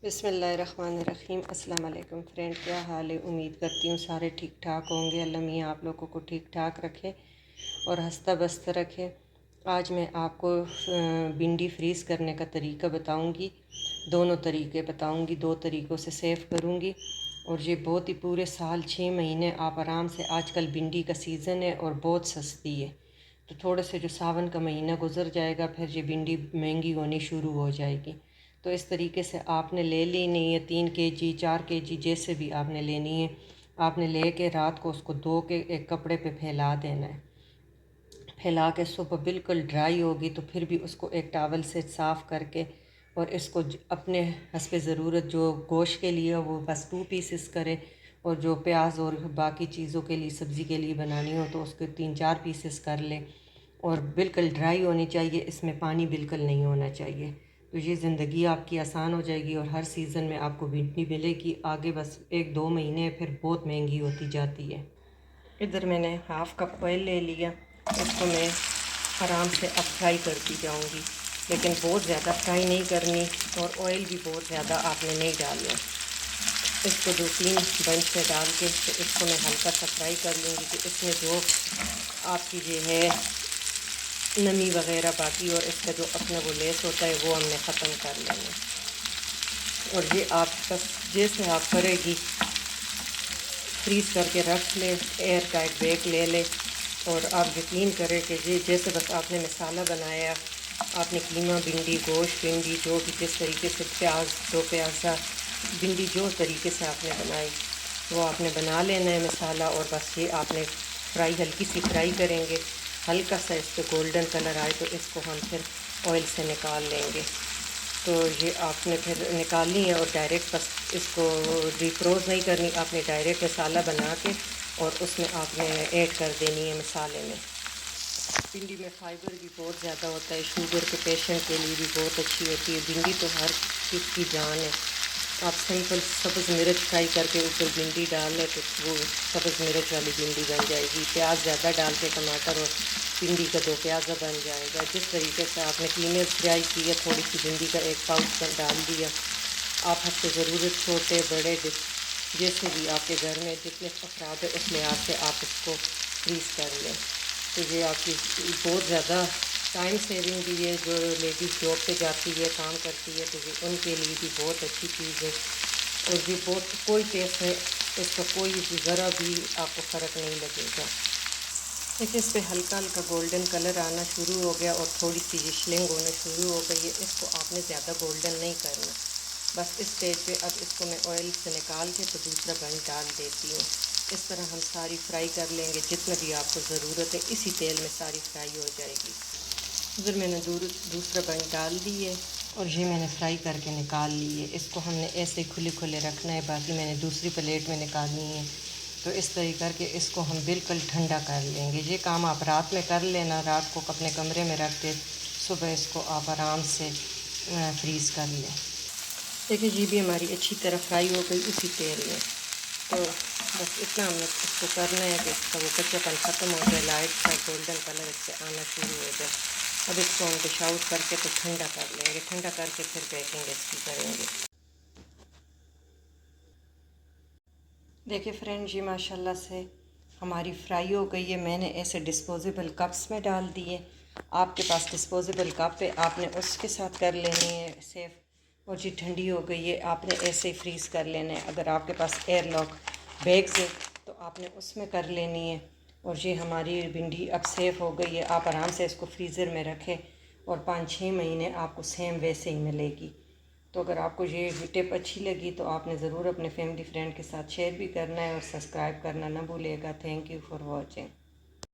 बिस्मिल्लाहिर्रहमानिर्रहीम। अस्सलाम वालेकुम फ्रेंड, क्या हाल है? उम्मीद करती हूँ सारे ठीक ठाक होंगे। अल्लाह मियाँ आप लोगों को ठीक ठाक रखे और हंसता बसता रखे। आज मैं आपको भिंडी फ्रीज़ करने का तरीका बताऊँगी। दोनों तरीके बताऊँगी, दो तरीक़ों से सेव करूँगी। और ये बहुत ही पूरे साल 6 महीने आप आराम से, आजकल भिंडी का सीज़न है और बहुत सस्ती है, तो थोड़े से जो सावन का महीना गुजर जाएगा फिर ये भिंडी महंगी होनी शुरू हो जाएगी। तो इस तरीके से आपने ले लेनी है 3 kg 4 kg, जैसे भी आपने लेनी है। आपने ले के रात को उसको धो के एक कपड़े पे फैला देना है। फैला के सुबह बिल्कुल ड्राई होगी तो फिर भी उसको एक टॉवल से साफ़ करके और इसको अपने हस्ब ज़रूरत जो गोश्त के लिए वो बस 2 पीसेस करे, और जो प्याज और बाकी चीज़ों के लिए, सब्ज़ी के लिए बनानी हो तो उसके 3-4 पीसेस कर ले। और बिल्कुल ड्राई होनी चाहिए, इसमें पानी बिल्कुल नहीं होना चाहिए। तो ये ज़िंदगी आपकी आसान हो जाएगी और हर सीज़न में आपको भिंडी मिलेगी। आगे बस 1-2 महीने फिर बहुत महंगी होती जाती है। इधर मैंने हाफ़ कप ऑयल ले लिया, इसको मैं आराम से अब फ्राई करती जाऊंगी, लेकिन बहुत ज़्यादा फ्राई नहीं करनी और ऑयल भी बहुत ज़्यादा आपने नहीं डालना। इसको 2-3 बंच में डाल के तो इसको मैं हल्का सा फ्राई कर लूँगी कि इसमें जो आपकी ये है नमी वगैरह बाकी और इसका जो अपना वो लेस होता है वो हमने ख़त्म कर लेना। और ये आप बस जैसे आप करेगी, फ्रीज़ करके रख ले, एयर टाइट बैग ले ले और आप यकीन करें कि ये जैसे बस आपने मसाला बनाया, आपने कीमा भिंडी, गोश्त भिंडी, जो भी जिस तरीके से प्याज, 2 प्याज़ा भिंडी जो तरीके से आपने बनाई वो आपने बना लेना है मसाला। और बस ये आपने फ्राई, हल्की सी फ्राई करेंगे, हल्का सा इस पर गोल्डन कलर आए तो इसको हम फिर ऑयल से निकाल लेंगे। तो ये आपने फिर निकालनी है और डायरेक्ट बस इसको डीफ्रोज़ नहीं करनी, आपने डायरेक्ट मसाला बना के और उसमें आपने ऐड कर देनी है मसाले में। भिंडी में फ़ाइबर भी बहुत ज़्यादा होता है, शुगर के पेशेंट के लिए भी बहुत अच्छी होती है। भिंडी तो हर किसी की जान है। आप सिंपल सब्ज़ मिर्च फ्राई करके ऊपर भिंडी डाल लें तो वो सब्ज़ मिर्च वाली भिंडी बन जाएगी। प्याज ज़्यादा डाल के टमाटर और भिंडी का 2 प्याज़ा बन जाएगा। जिस तरीके से आपने कीमे फ्राई किया, थोड़ी सी भिंडी का 1 पाउच डाल दिया। आप हद ज़रूरत छोटे बड़े जैसे भी आपके घर में जितने अफराद है उस लिहाज से आप इसको फ्रीज़ कर लें। तो ये आपकी बहुत ज़्यादा टाइम सेविंग भी है। जो लेडीज़ जॉब पे जाती है, काम करती है, तो ये उनके लिए भी बहुत अच्छी चीज़ है। और ये बहुत कोई टेस्ट है इसका, कोई ज़रा भी आपको फ़र्क नहीं लगेगा। देखिए इस पर हल्का हल्का गोल्डन कलर आना शुरू हो गया और थोड़ी सी जिशलिंग होना शुरू हो गई है। इसको आपने ज़्यादा गोल्डन नहीं करना। बस इस स्टेज पे अब इसको मैं ऑयल से निकाल के तो दूसरा बन डाल देती हूँ। इस तरह हम सारी फ्राई कर लेंगे, जितना भी आपको ज़रूरत है इसी तेल में सारी फ्राई हो जाएगी। इधर मैंने दूसरा बन डाल दी है और ये मैंने फ्राई करके निकाल ली है। इसको हमने ऐसे ही खुले खुले रखना है, बाकी मैंने दूसरी प्लेट में निकालनी है। तो इस तरीके करके इसको हम बिल्कुल ठंडा कर लेंगे। ये काम आप रात में कर लेना, रात को अपने कमरे में रख के सुबह इसको आप आराम से फ्रीज़ कर लें। देखिए ये भी हमारी अच्छी तरह फ्राई हो गई उसी तेल में। तो बस इतना हमने इसको करना है कि इसका वो कच्चापन ख़त्म हो जाए, लाइट सा गोल्डन कलर इससे आना शुरू हो जाए। अब इसको हम डिश आउट करके तो ठंडा कर लेंगे। ठंडा करके फिर पैकिंग इसकी करेंगे। देखिए फ्रेंड, ये माशाल्लाह से हमारी फ्राई हो गई है। मैंने ऐसे डिस्पोजेबल कप्स में डाल दिए। आपके पास डिस्पोजेबल कप है, आपने उसके साथ कर लेनी है सेफ। और जी ठंडी हो गई है, आपने ऐसे ही फ्रीज़ कर लेना है। अगर आपके पास एयर लॉक बैग्स है तो आपने उसमें कर लेनी है। और ये हमारी भिंडी अब सेफ़ हो गई है। आप आराम से इसको फ्रीज़र में रखें और 5-6 महीने आपको सेम वैसे ही मिलेगी। तो अगर आपको ये टिप अच्छी लगी तो आपने ज़रूर अपने फैमिली फ्रेंड के साथ शेयर भी करना है और सब्सक्राइब करना ना भूलिएगा। Thank you for watching.